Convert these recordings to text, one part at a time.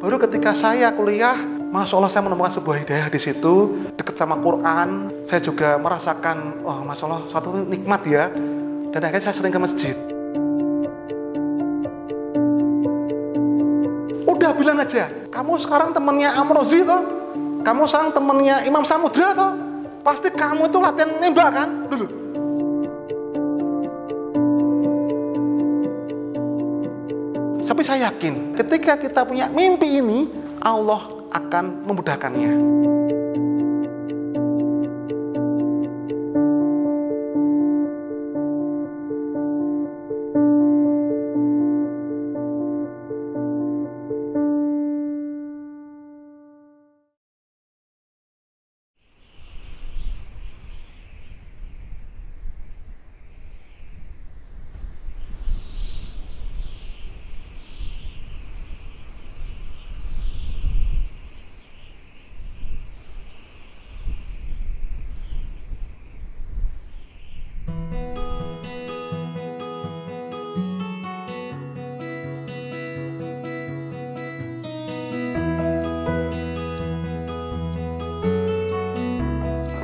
Baru ketika saya kuliah, Masya Allah saya menemukan sebuah hidayah di situ, dekat sama Quran. Saya juga merasakan, oh Masya Allah, suatu nikmat ya. Dan akhirnya saya sering ke masjid. Udah bilang aja, kamu sekarang temannya Amrozi toh? Kamu sekarang temannya Imam Samudra toh? Pasti kamu itu latihan nembak kan? Dulu. Tapi saya yakin, ketika kita punya mimpi ini, Allah akan memudahkannya.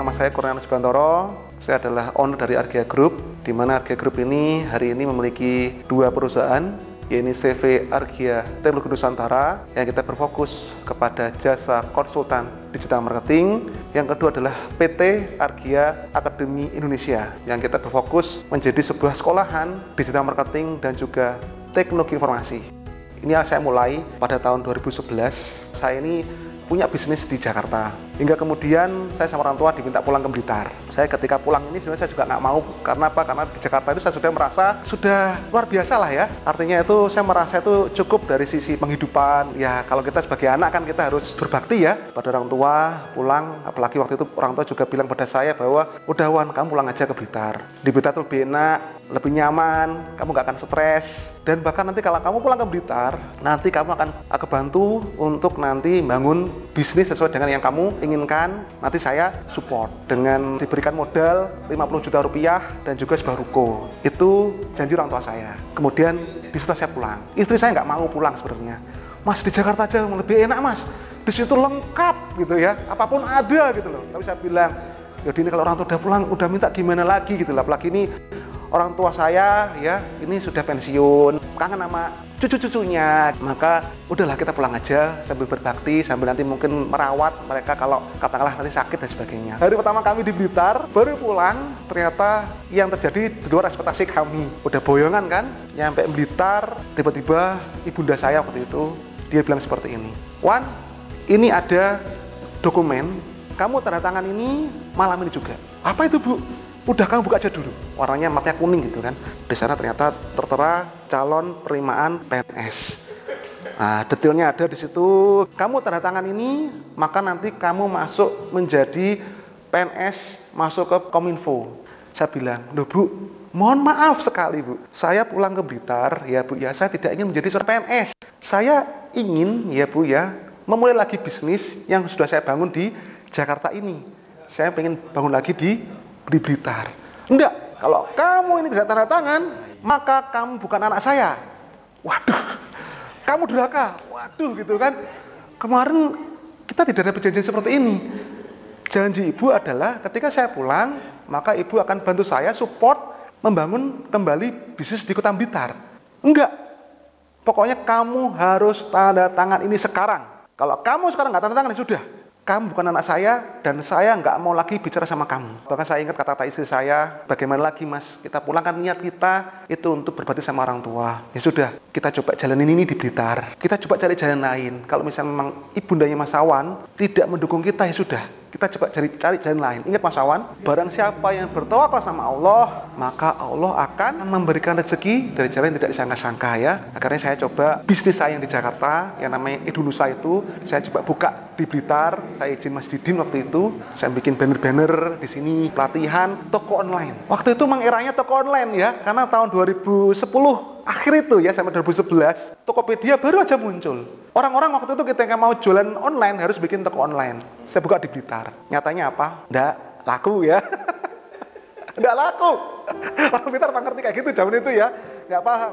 Nama saya Kurnianus Bantoro, saya adalah owner dari Argia Group, di mana Argia Group ini hari ini memiliki 2 perusahaan, yaitu CV Argia Teknologi Nusantara, yang kita berfokus kepada jasa konsultan digital marketing. Yang kedua adalah PT Argia Akademi Indonesia, yang kita berfokus menjadi sebuah sekolahan digital marketing dan juga teknologi informasi. Ini yang saya mulai pada tahun 2011. Saya ini punya bisnis di Jakarta. Hingga kemudian saya sama orang tua diminta pulang ke Blitar. Saya ketika pulang ini sebenarnya saya juga nggak mau. Karena apa? Karena di Jakarta itu saya sudah merasa sudah luar biasa lah ya. Artinya itu saya merasa itu cukup dari sisi penghidupan. Ya kalau kita sebagai anak kan kita harus berbakti ya pada orang tua, pulang. Apalagi waktu itu orang tua juga bilang pada saya bahwa udah Wan, kamu pulang aja ke Blitar. Di Blitar itu lebih enak, lebih nyaman, kamu nggak akan stres. Dan bahkan nanti kalau kamu pulang ke Blitar, nanti kamu akan bantu untuk nanti bangun bisnis sesuai dengan yang kamu inginkan. Nanti saya support dengan diberikan modal 50 juta rupiah dan juga sebuah ruko. Itu janji orang tua saya. Kemudian di situ saya pulang. Istri saya nggak mau pulang sebenarnya. Mas, di Jakarta aja lebih enak mas. Di situ lengkap gitu ya. Apapun ada gitu loh. Tapi saya bilang, yaudah ini kalau orang tua udah pulang, udah minta gimana lagi gitu lah. Apalagi ini orang tua saya ya ini sudah pensiun, kangen sama cucu-cucunya, maka udahlah kita pulang aja sambil berbakti, sambil nanti mungkin merawat mereka kalau katakanlah nanti sakit dan sebagainya. Hari pertama kami di Blitar, baru pulang, ternyata yang terjadi di luar ekspektasi kami. Udah boyongan kan, nyampe Blitar, tiba-tiba ibunda saya waktu itu, dia bilang seperti ini, Wan, ini ada dokumen, kamu tanda tangan ini malam ini juga. Apa itu Bu? Udah kamu buka aja dulu, warnanya mapnya kuning gitu kan. Di sana ternyata tertera calon penerimaan PNS. Nah, detailnya ada di situ. Kamu tanda tangan ini, maka nanti kamu masuk menjadi PNS, masuk ke Kominfo. Saya bilang, loh Bu, mohon maaf sekali Bu, saya pulang ke Blitar, ya Bu ya, saya tidak ingin menjadi seorang PNS. Saya ingin ya Bu ya, memulai lagi bisnis yang sudah saya bangun di Jakarta ini. Saya pengen bangun lagi di Blitar. Enggak, kalau kamu ini tidak tanda tangan, maka kamu bukan anak saya. Waduh, kamu durhaka. Waduh, gitu kan. Kemarin kita tidak ada perjanjian seperti ini. Janji ibu adalah ketika saya pulang, maka ibu akan bantu saya support membangun kembali bisnis di Kota Blitar. Enggak, pokoknya kamu harus tanda tangan ini sekarang. Kalau kamu sekarang nggak tanda tangan, ya sudah. Kamu bukan anak saya, dan saya nggak mau lagi bicara sama kamu. Bahkan saya ingat kata-kata istri saya, bagaimana lagi mas, kita pulang kan niat kita itu untuk berbakti sama orang tua. Ya sudah, kita coba jalanin ini di Blitar. Kita coba cari jalan lain. Kalau misalnya memang ibundanya Mas Awan tidak mendukung kita, ya sudah. Kita coba cari jalan lain. Ingat Mas Awan, barang siapa yang bertawakal sama Allah, maka Allah akan memberikan rezeki dari jalan yang tidak disangka-sangka ya. Akhirnya saya coba bisnis saya yang di Jakarta, yang namanya Edunusa itu, saya coba buka di Blitar. Saya izin Mas Didin waktu itu, saya bikin banner-banner di sini, pelatihan, toko online. Waktu itu memang eranya toko online ya, karena tahun 2010 akhir itu ya, sampai 2011, Tokopedia baru aja muncul. Orang-orang waktu itu ketika mau jualan online harus bikin toko online. Saya buka di Blitar. Nyatanya apa? Nggak laku ya. Nggak laku. Orang Blitar nggak ngerti kayak gitu zaman itu ya. Nggak paham.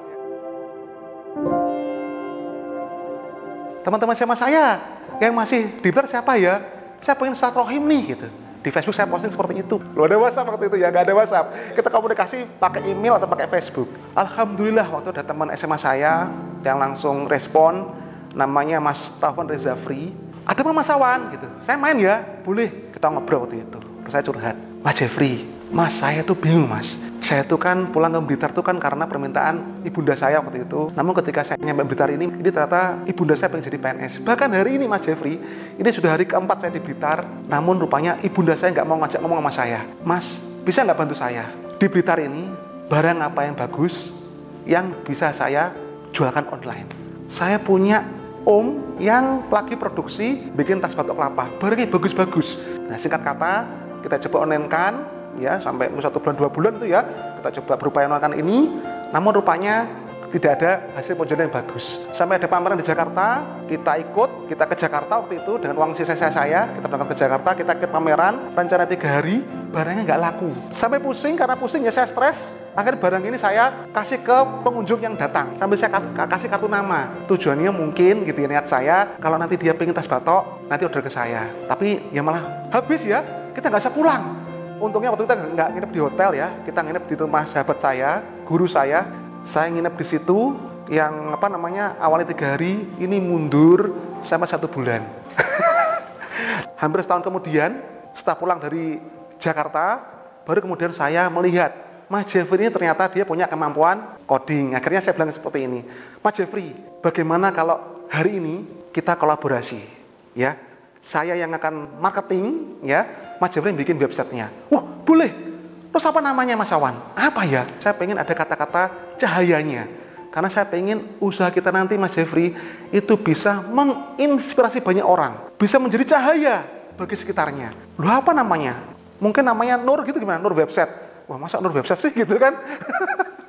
teman-teman SMA saya yang masih di Blitar siapa ya? Saya pengen silaturahim nih gitu. Di Facebook saya posting seperti itu. Loh, ada WhatsApp waktu itu ya? Nggak ada WhatsApp. Kita komunikasi pakai email atau pakai Facebook. Alhamdulillah waktu ada teman SMA saya yang langsung respon, namanya Mas Taufan Rezafri. Ada Mas Awan gitu. Saya main ya, boleh. Kita ngobrol waktu itu. Terus saya curhat. Mas Jeffrey, Mas saya tuh bingung Mas. Saya tuh kan pulang ke Blitar tuh kan karena permintaan ibunda saya waktu itu. Namun ketika saya nyampe Blitar ini ternyata ibunda saya pengen jadi PNS. Bahkan hari ini Mas Jeffrey, ini sudah hari keempat saya di Blitar. Namun rupanya ibunda saya nggak mau ngajak ngomong sama saya. Mas, bisa nggak bantu saya? Di Blitar ini, barang apa yang bagus yang bisa saya jualkan online? Saya punya om yang lagi produksi bikin tas batok kelapa. Barangnya bagus-bagus. Nah, singkat kata, kita coba online-kan. Ya, sampai 1 bulan 2 bulan itu ya kita coba berupaya melakukan ini, namun rupanya tidak ada hasil penjualan yang bagus. Sampai ada pameran di Jakarta, kita ikut, kita ke Jakarta waktu itu dengan uang sisa saya, kita berangkat ke Jakarta, kita ikut pameran, rencana 3 hari, barangnya nggak laku. Sampai pusing, karena pusing ya saya stres, akhirnya barang ini saya kasih ke pengunjung yang datang, sambil saya kasih kartu nama. Tujuannya mungkin gitu ya, niat saya, kalau nanti dia pengen tas batok, nanti order ke saya. Tapi ya malah habis ya, kita nggak bisa pulang. Untungnya waktu itu kita nggak nginep di hotel ya, kita nginep di rumah sahabat saya, guru saya nginep di situ, yang awalnya 3 hari, ini mundur sampai 1 bulan. Hampir setahun kemudian, setelah pulang dari Jakarta, baru kemudian saya melihat, Mas Jeffrey ini ternyata dia punya kemampuan coding. Akhirnya saya bilang seperti ini, Mas Jeffrey, bagaimana kalau hari ini kita kolaborasi, ya? Saya yang akan marketing, ya. Mas Jeffrey bikin websitenya. Wah, boleh. Terus apa namanya Mas Awan? Apa ya? Saya pengen ada kata-kata cahayanya. Karena saya pengen usaha kita nanti Mas Jeffrey itu bisa menginspirasi banyak orang. Bisa menjadi cahaya bagi sekitarnya. Loh, apa namanya? Mungkin namanya Nur gitu, gimana? Nur website. Wah, masa Nur website sih gitu kan?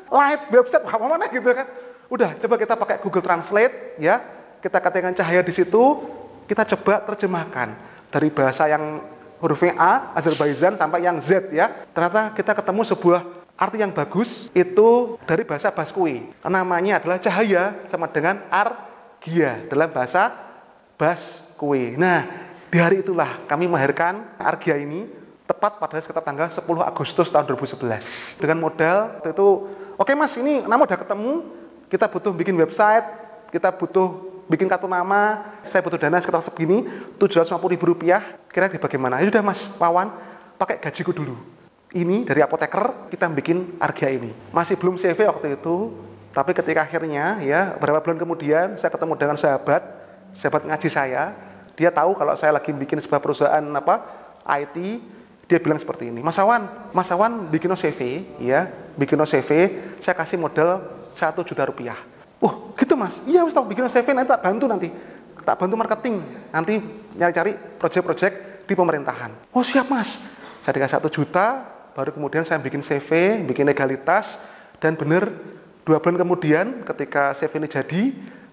Light website, apa mana gitu kan? Udah, coba kita pakai Google Translate ya. Kita ketikkan cahaya di situ, kita coba terjemahkan dari bahasa yang hurufnya A, Azerbaijan, sampai yang Z ya. Ternyata kita ketemu sebuah arti yang bagus, itu dari bahasa Baskui. Namanya adalah cahaya sama dengan argia dalam bahasa Baskui. Nah, di hari itulah kami melahirkan argia ini, tepat pada sekitar tanggal 10 Agustus tahun 2011. Dengan modal itu, oke Mas, ini nama udah ketemu, kita butuh bikin website, kita butuh bikin kartu nama, saya butuh dana sekitar segini, Rp750.000, kira-kira bagaimana? Ya sudah Mas Wawan, pakai gajiku dulu. Ini dari apoteker, kita bikin argia ini. Masih belum CV waktu itu, tapi ketika akhirnya, ya beberapa bulan kemudian, saya ketemu dengan sahabat ngaji saya, dia tahu kalau saya lagi bikin sebuah perusahaan IT, dia bilang seperti ini, Mas Awan bikin CV, ya, bikin CV, saya kasih modal Rp1 juta. Oh gitu Mas, iya Mas, bikin CV nanti tak bantu marketing, nanti nyari-cari proyek-proyek di pemerintahan. Oh siap Mas, saya dikasih 1 juta, baru kemudian saya bikin CV, bikin legalitas, dan benar 2 bulan kemudian ketika CV ini jadi,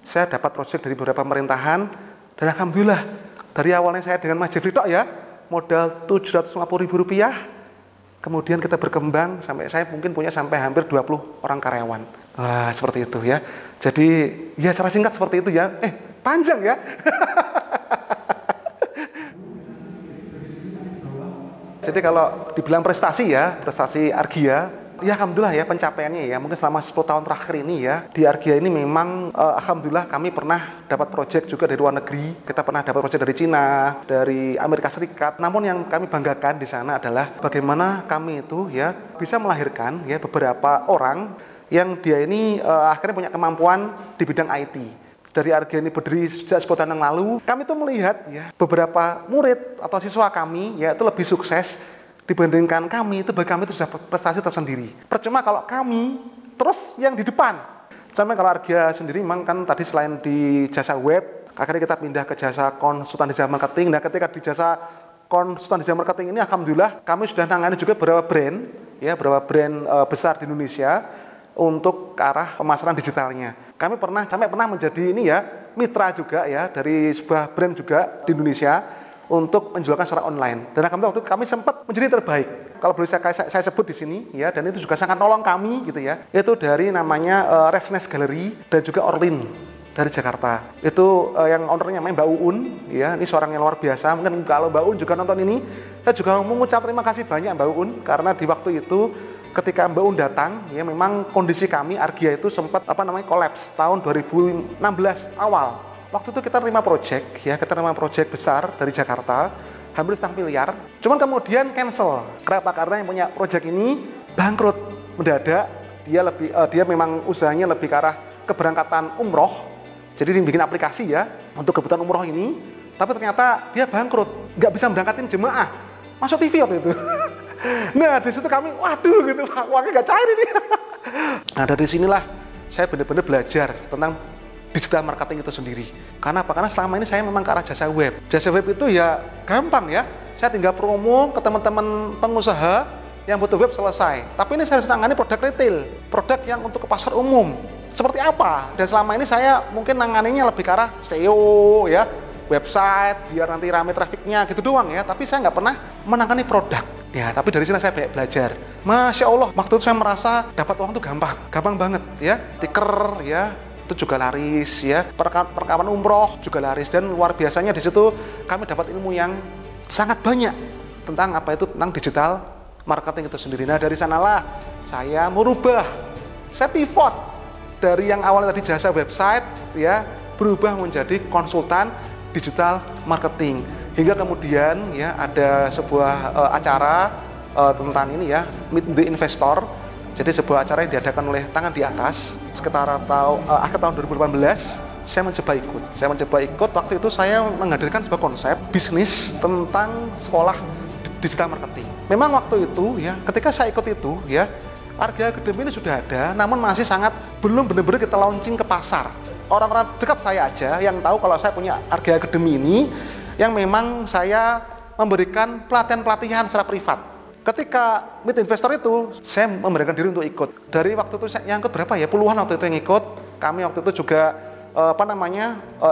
saya dapat proyek dari beberapa pemerintahan, dan alhamdulillah dari awalnya saya dengan Mas Jeffrey ya, modal Rp750.000, kemudian kita berkembang sampai saya mungkin punya sampai hampir 20 orang karyawan. Wah, seperti itu ya. Jadi, ya secara singkat seperti itu ya. Panjang ya. Jadi kalau dibilang prestasi ya, prestasi Argia, ya alhamdulillah ya pencapaiannya ya. Mungkin selama 10 tahun terakhir ini ya, di Argia ini memang alhamdulillah kami pernah dapat proyek juga dari luar negeri. Kita pernah dapat proyek dari Cina, dari Amerika Serikat. Namun yang kami banggakan di sana adalah bagaimana kami itu ya bisa melahirkan ya beberapa orang yang dia ini akhirnya punya kemampuan di bidang IT. Dari Argia ini berdiri sejak 10 tahun yang lalu, kami tuh melihat ya beberapa murid atau siswa kami ya itu lebih sukses dibandingkan kami, itu bagi kami itu sudah prestasi tersendiri. Percuma kalau kami terus yang di depan. Sampai kalau Argia sendiri memang kan tadi selain di jasa web, akhirnya kita pindah ke jasa konsultan digital marketing. Nah, ketika di jasa konsultan digital marketing ini alhamdulillah kami sudah nangani juga beberapa brand besar di Indonesia untuk ke arah pemasaran digitalnya. Kami sampai pernah menjadi ini ya mitra juga ya dari sebuah brand juga di Indonesia untuk menjualkan secara online. Dan waktu itu kami sempat menjadi terbaik. Kalau boleh saya sebut di sini ya, dan itu juga sangat nolong kami gitu ya. Itu dari namanya Resnes Gallery dan juga Orlin dari Jakarta. Itu yang ownernya namanya Mbak Uun, ya. Ini seorang yang luar biasa. Mungkin kalau Mbak Uun juga nonton ini, saya juga mengucap terima kasih banyak Mbak Uun, karena di waktu itu ketika Mbak Uun datang, ya memang kondisi kami Argia itu sempat kolaps tahun 2016 awal. Waktu itu kita terima project besar dari Jakarta, hampir setengah miliar. Cuman kemudian cancel. Kenapa? Karena yang punya project ini bangkrut mendadak. Dia memang usahanya lebih ke arah keberangkatan umroh. Jadi dia bikin aplikasi ya untuk kebutuhan umroh ini. Tapi ternyata dia bangkrut, nggak bisa berangkatin jemaah. Masuk TV waktu itu. Nah di situ kami, waduh gitu, uangnya nggak cair ini. Nah dari sinilah saya benar-benar belajar tentang digital marketing itu sendiri. Karena apa? Karena selama ini saya memang ke arah jasa web. Jasa web itu ya gampang ya. Saya tinggal promo ke teman-teman pengusaha yang butuh web, selesai. Tapi ini saya harus nangani produk retail, produk yang untuk ke pasar umum. Seperti apa? Dan selama ini saya mungkin nanganinya lebih ke arah SEO ya, website, biar nanti rame trafiknya gitu doang ya. Tapi saya nggak pernah menangani produk. Ya, tapi dari sini saya banyak belajar. Masya Allah, waktu itu saya merasa dapat uang itu gampang banget ya. Tiker ya, itu juga laris ya, perekaman umroh juga laris, dan luar biasanya di situ kami dapat ilmu yang sangat banyak tentang tentang digital marketing itu sendiri. Nah dari sanalah saya merubah, saya pivot dari yang awalnya tadi jasa website ya, berubah menjadi konsultan digital marketing, hingga kemudian ya ada sebuah acara tentang ini ya, Meet the Investor. Jadi sebuah acara yang diadakan oleh Tangan di Atas sekitar akhir tahun 2018, saya mencoba ikut. Waktu itu saya menghadirkan sebuah konsep bisnis tentang sekolah digital marketing. Memang waktu itu ya, ketika saya ikut itu ya, Argia Academy ini sudah ada, namun masih sangat belum benar-benar kita launching ke pasar. Orang-orang dekat saya aja yang tahu kalau saya punya Argia Academy ini, yang memang saya memberikan pelatihan-pelatihan secara privat. Ketika Meet Investor itu, saya memberikan diri untuk ikut. Dari waktu itu yang ikut berapa ya? Puluhan waktu itu yang ikut. Kami waktu itu juga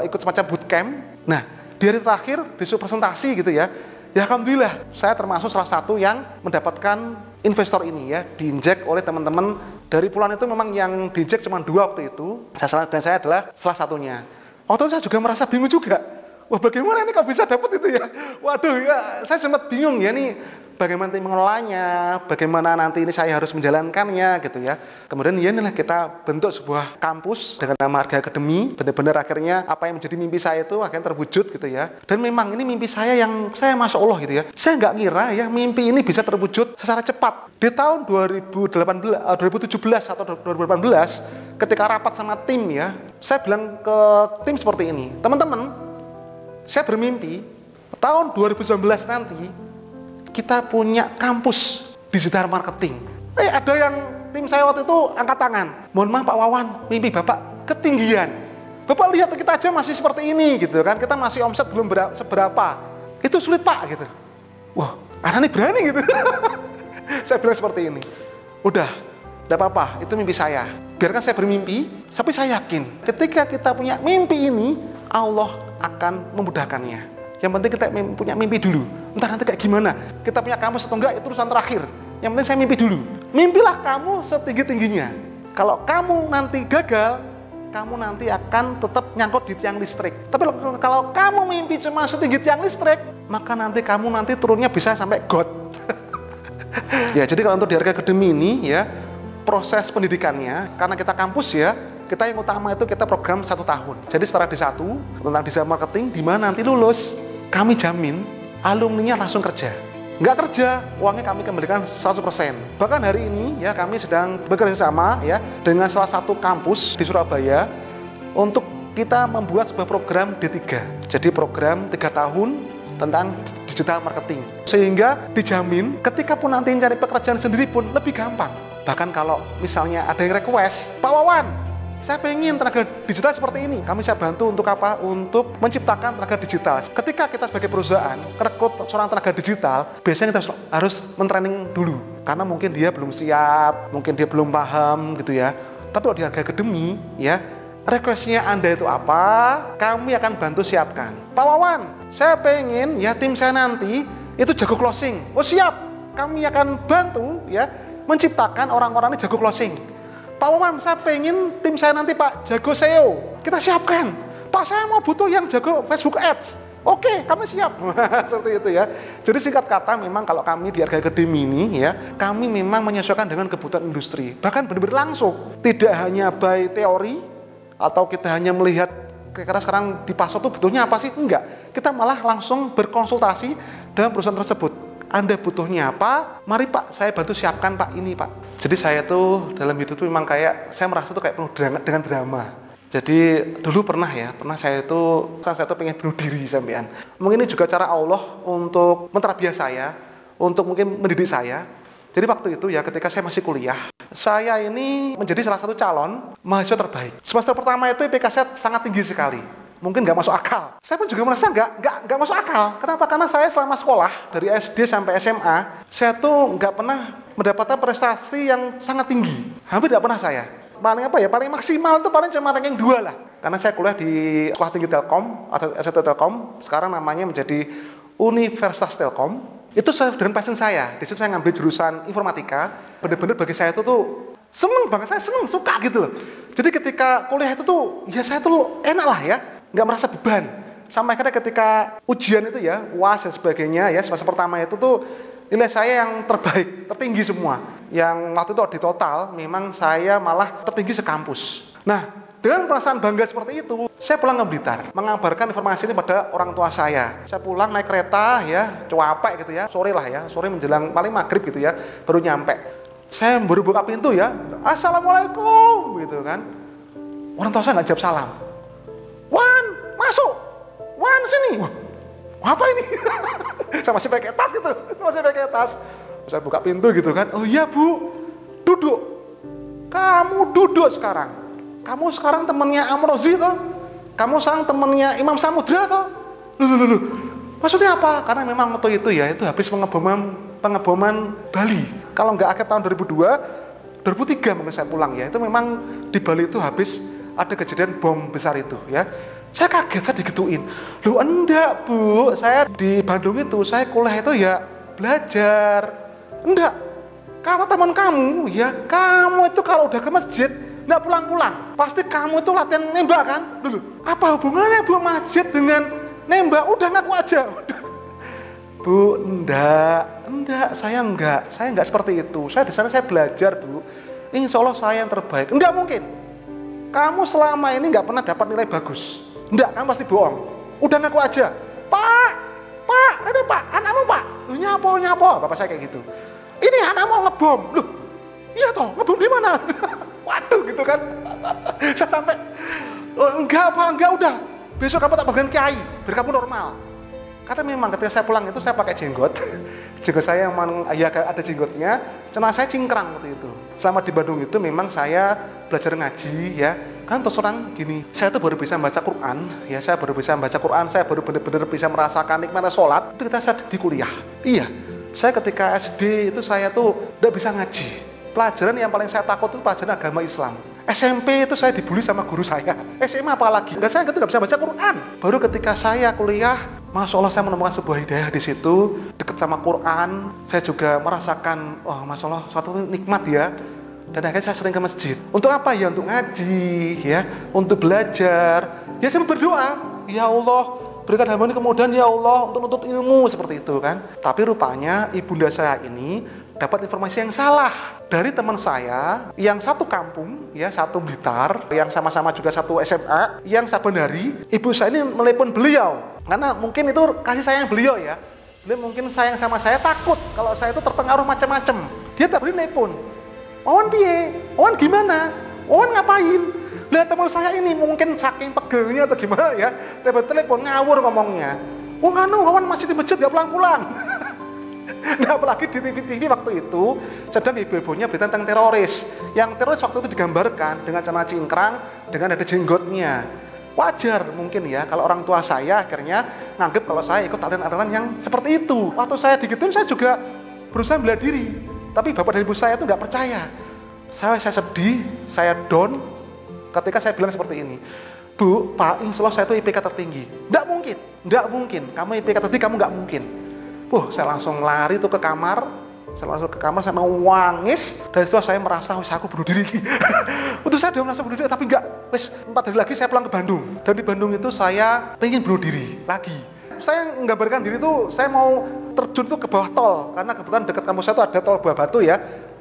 ikut semacam bootcamp. Nah, di hari terakhir disuruh presentasi gitu ya. Ya alhamdulillah, saya termasuk salah satu yang mendapatkan investor ini ya, diinjek oleh teman-teman dari puluhan itu. Memang yang diinjek cuma 2 waktu itu. Dan saya adalah salah satunya. Waktu itu saya juga merasa bingung juga. Wah, bagaimana ini kok bisa dapat itu ya? Waduh, ya saya sempat bingung ya nih. Bagaimana nanti mengelolanya, bagaimana nanti ini saya harus menjalankannya gitu ya. Kemudian ya inilah kita bentuk sebuah kampus dengan nama Argia Academy. Benar-benar akhirnya apa yang menjadi mimpi saya itu akhirnya terwujud gitu ya. Dan memang ini mimpi saya yang saya Masya Allah gitu ya. Saya nggak ngira ya mimpi ini bisa terwujud secara cepat. Di tahun 2017 atau 2018 ketika rapat sama tim ya, saya bilang ke tim seperti ini, teman-teman, saya bermimpi tahun 2019 nanti kita punya kampus digital marketing. Ada yang tim saya waktu itu angkat tangan. Mohon maaf Pak Wawan, mimpi Bapak ketinggian. Bapak lihat kita aja masih seperti ini gitu kan. Kita masih omset belum seberapa. Itu sulit Pak gitu. Wah, anak ini berani gitu. Saya bilang seperti ini. Udah, enggak apa-apa, itu mimpi saya. Biarkan saya bermimpi, tapi saya yakin ketika kita punya mimpi ini, Allah akan memudahkannya. Yang penting kita punya mimpi dulu. Entah nanti kayak gimana, kita punya kampus atau enggak itu urusan terakhir. Yang penting saya mimpi dulu. Mimpilah kamu setinggi-tingginya. Kalau kamu nanti gagal, kamu nanti akan tetap nyangkut di tiang listrik. Tapi kalau kamu mimpi cuma setinggi tiang listrik, maka nanti kamu turunnya bisa sampai got. Ya, jadi kalau untuk di Argia Academy ini ya, proses pendidikannya, karena kita kampus ya, kita yang utama itu kita program 1 tahun. Jadi setelah D1 tentang digital marketing, di mana nanti lulus, kami jamin alumninya langsung kerja. Nggak kerja, uangnya kami kembalikan 100%. Bahkan hari ini ya kami sedang bekerja sama ya dengan salah satu kampus di Surabaya untuk kita membuat sebuah program D3. Jadi program 3 tahun tentang digital marketing. Sehingga dijamin ketika pun nanti cari pekerjaan sendiri pun lebih gampang. Bahkan kalau misalnya ada yang request, Pak Wawan, saya pengen tenaga digital seperti ini. Kami saya bantu untuk apa? Untuk menciptakan tenaga digital. Ketika kita sebagai perusahaan merekrut seorang tenaga digital, biasanya kita harus mentraining dulu. Karena mungkin dia belum siap, mungkin dia belum paham gitu ya. Tapi kalau di Argia Academy ya, requestnya Anda itu apa? Kami akan bantu siapkan. Pak Wawan, saya pengen ya tim saya nanti itu jago closing. Oh siap, kami akan bantu ya menciptakan orang-orang ini jago closing. Pak Wawan, saya pengen tim saya nanti Pak jago SEO. kita siapkan. Pak, saya mau butuh yang jago Facebook Ads. Oke, kami siap. Seperti itu ya. Jadi singkat kata, memang kalau kami di Arga Academy ini ya, kami memang menyesuaikan dengan kebutuhan industri. Bahkan benar-benar langsung. Tidak hanya by teori, atau kita hanya melihat kira-kira sekarang di pasar tuh butuhnya apa sih? Enggak. Kita malah langsung berkonsultasi dengan perusahaan tersebut. Anda butuhnya apa? Mari Pak, saya bantu siapkan Pak ini Pak. Jadi saya tuh dalam hidup tuh memang kayak, saya merasa tuh kayak penuh dengan drama. Jadi dulu pernah saya tuh pengen bunuh diri sampean. Mungkin ini juga cara Allah untuk menterabiah saya, untuk mungkin mendidik saya. Jadi waktu itu ya ketika saya masih kuliah, saya ini menjadi salah satu calon mahasiswa terbaik. Semester pertama itu IPK saya sangat tinggi sekali. Mungkin nggak masuk akal. Saya pun juga merasa nggak masuk akal. Kenapa? Karena saya selama sekolah dari SD sampai SMA, saya tuh nggak pernah mendapatkan prestasi yang sangat tinggi. Hampir tidak pernah saya. Paling maksimal itu paling cuma ranking 2 lah. Karena saya kuliah di Sekolah Tinggi Telkom atau SMT Telkom, sekarang namanya menjadi Universitas Telkom. Itu dengan passion saya. Di situ saya ngambil jurusan informatika. Benar-benar bagi saya itu tuh seneng banget, saya seneng, suka gitu loh. Jadi ketika kuliah itu tuh, ya saya tuh enak lah ya, nggak merasa beban. Sampai akhirnya ketika ujian itu ya, UAS dan sebagainya ya, semester pertama itu tuh nilai saya yang terbaik, tertinggi semua. Yang waktu itu di total, memang saya malah tertinggi sekampus. Nah, dengan perasaan bangga seperti itu, saya pulang ke Blitar, mengabarkan informasi ini pada orang tua saya. Saya pulang naik kereta ya, cuapek gitu ya, sore lah ya, sore menjelang paling maghrib gitu ya, baru nyampe. Saya baru buka pintu ya, Assalamualaikum gitu kan. Orang tua saya nggak jawab salam. Wan, masuk. Wan, sini. Wah, apa ini? Saya masih pakai tas gitu, Saya buka pintu gitu kan. Oh iya Bu, duduk. Kamu duduk sekarang. Kamu sekarang temannya Amrozi toh? Kamu sekarang temannya Imam Samudra toh? Loh. Maksudnya apa? Karena memang waktu itu ya, itu habis pengeboman Bali. Kalau nggak akhir tahun 2002, 2003 mungkin saya pulang ya. Itu memang di Bali itu habis ada kejadian bom besar itu ya. Saya kaget, saya digituin. Loh enggak Bu, saya di Bandung itu, saya kuliah itu ya belajar. Enggak, kata teman kamu, ya kamu itu kalau udah ke masjid, enggak pulang-pulang. Pasti kamu itu latihan nembak kan? Dulu, apa hubungannya Bu masjid dengan nembak? Udah ngaku aja. Bu, enggak, saya enggak seperti itu. Saya di sana saya belajar Bu. Insya Allah saya yang terbaik. Enggak mungkin. Kamu selama ini enggak pernah dapat nilai bagus. Enggak, kamu pasti bohong. Udah ngaku aja. Pak, ada Pak, anakmu Pak. Nyapo. Bapak saya kayak gitu. Ini anakmu ngebom. Loh, iya toh, ngebom di mana? Waduh gitu kan. Saya sampai, enggak udah. Besok kamu tak bagian kiai, biar kamu normal. Karena memang ketika saya pulang itu saya pakai jenggot. Jenggot saya memang ya ada jenggotnya. Celana saya cingkrang waktu itu. Selama di Bandung itu memang saya belajar ngaji ya. Kan terus orang gini, saya tuh baru bisa baca Quran, ya saya baru bisa baca Quran, saya baru benar-benar bisa merasakan nikmatnya sholat, itu ketika saya di kuliah. Iya, saya ketika SD itu saya tuh tidak bisa ngaji. Pelajaran yang paling saya takut itu pelajaran agama Islam. SMP itu saya dibully sama guru saya. SMA apalagi, saya itu nggak bisa baca Quran. Baru ketika saya kuliah, Masya Allah saya menemukan sebuah hidayah di situ, dekat sama Quran. Saya juga merasakan, oh Masya Allah, suatu nikmat ya. Dan akhirnya saya sering ke masjid. Untuk apa ya? Untuk ngaji, ya, untuk belajar. Ya saya berdoa, ya Allah, berikan hamba ini kemudahan ya Allah untuk menuntut ilmu seperti itu kan. Tapi rupanya ibunda saya ini dapat informasi yang salah dari teman saya yang satu kampung, ya satu Blitar, yang sama-sama juga satu SMA, yang saban hari ibu saya ini melepon beliau karena mungkin itu kasih sayang beliau ya. Beliau mungkin sayang sama saya, takut kalau saya itu terpengaruh macam-macam. Dia tak boleh telepon. Wawan piye? Wawan gimana? Wawan ngapain? Lihat teman saya ini mungkin saking pegelnya atau gimana ya, telepon ngawur ngomongnya. Wawan masih di masjid gak pulang-pulang. Nah apalagi di TV waktu itu sedang ibu-ibunya berita tentang teroris. Yang teroris waktu itu digambarkan dengan celana cingkrang, dengan ada jenggotnya. Wajar mungkin ya kalau orang tua saya akhirnya nganggep kalau saya ikut aliran-aliran yang seperti itu. Waktu saya digituin saya juga berusaha bela diri. Tapi bapak dan ibu saya itu nggak percaya. Saya sedih, saya down ketika saya bilang seperti ini. Bu, Pak, insya Allah saya itu IPK tertinggi. Nggak mungkin. Kamu IPK tertinggi, kamu nggak mungkin. Saya langsung lari tuh ke kamar, Saya masuk ke kamar, saya nangis. Dari situ saya merasa, wis aku bunuh diri. Untuk saya udah merasa bunuh diri, tapi enggak. Wis 4 hari lagi saya pulang ke Bandung. Dan di Bandung itu saya pengen bunuh diri lagi. Saya menggambarkan diri itu, saya mau terjun tuh ke bawah tol. Karena kebetulan dekat kampus saya itu ada tol Buah Batu ya.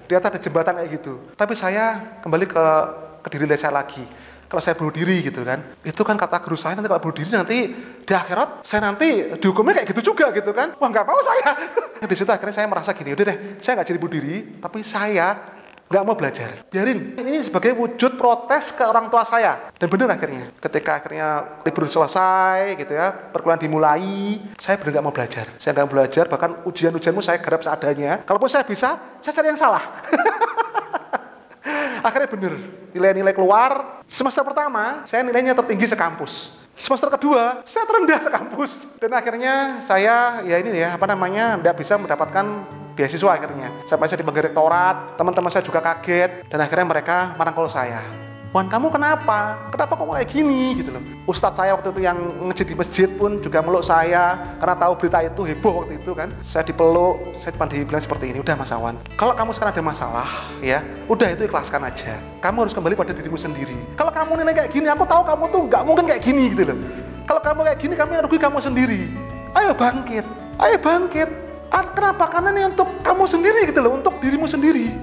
Di atas ada jembatan kayak gitu. Tapi saya kembali ke diri saya lagi. Kalau saya bunuh diri gitu kan, itu kan kata guru saya, nanti kalau bunuh diri nanti di akhirat saya nanti dihukumnya kayak gitu juga gitu kan. Wah, nggak mau saya. Di situ akhirnya saya merasa gini, udah deh, saya nggak jadi bunuh diri, tapi saya nggak mau belajar. Biarin, ini sebagai wujud protes ke orang tua saya. Dan benar akhirnya, ketika akhirnya libur selesai gitu ya, perkuliahan dimulai, saya benar nggak mau belajar. Saya nggak mau belajar, bahkan ujian-ujianmu saya garap seadanya. Kalaupun saya bisa, saya cari yang salah. Akhirnya bener, nilai-nilai keluar. Semester pertama, saya nilainya tertinggi sekampus. Semester kedua, saya terendah sekampus. Dan akhirnya saya, tidak bisa mendapatkan beasiswa akhirnya. Sampai saya dipanggil rektorat, teman-teman saya juga kaget. Dan akhirnya mereka merangkul saya. Wan, kamu kenapa? Kenapa kamu kayak gini? Gitu loh. Ustadz saya waktu itu yang ngejid di masjid pun juga meluk saya. Karena tahu berita itu heboh waktu itu kan. Saya dipeluk, saya cuma dibilang seperti ini. Udah Mas Awan, kalau kamu sekarang ada masalah, ya udah itu ikhlaskan aja. Kamu harus kembali pada dirimu sendiri. Kalau kamu nilai kayak gini, aku tahu kamu tuh nggak mungkin kayak gini gitu loh. Kalau kamu kayak gini, kamu yang rugi kamu sendiri. Ayo bangkit, ayo bangkit. Kenapa? Karena ini untuk kamu sendiri gitu loh, untuk dirimu sendiri.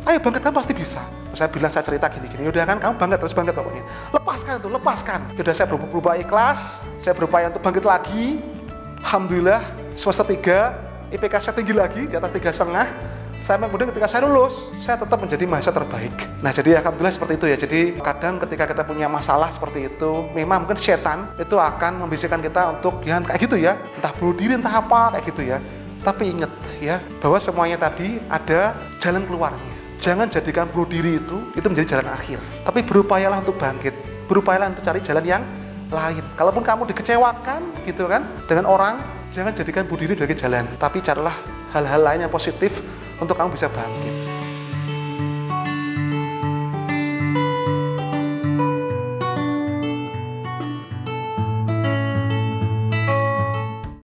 Ayo bangkit, kamu pasti bisa. Saya bilang, saya cerita gini-gini, udah kan kamu bangkit, terus bangkit pokoknya. Lepaskan itu, lepaskan. Udah saya berubah ikhlas, saya berupaya untuk bangkit lagi. Alhamdulillah, semester 3, IPK saya tinggi lagi, di atas 3,5. Sampai kemudian ketika saya lulus, saya tetap menjadi mahasiswa terbaik. Nah jadi alhamdulillah seperti itu ya. Jadi kadang ketika kita punya masalah seperti itu, memang mungkin setan itu akan membisikkan kita untuk ya kayak gitu ya. Entah bunuh diri, entah apa, kayak gitu ya. Tapi ingat ya, bahwa semuanya tadi ada jalan keluarnya. Jangan jadikan bunuh diri itu menjadi jalan akhir. Tapi berupayalah untuk bangkit. Berupayalah untuk cari jalan yang lain. Kalaupun kamu dikecewakan gitu kan dengan orang, jangan jadikan bunuh diri sebagai jalan. Tapi carilah hal-hal lain yang positif untuk kamu bisa bangkit.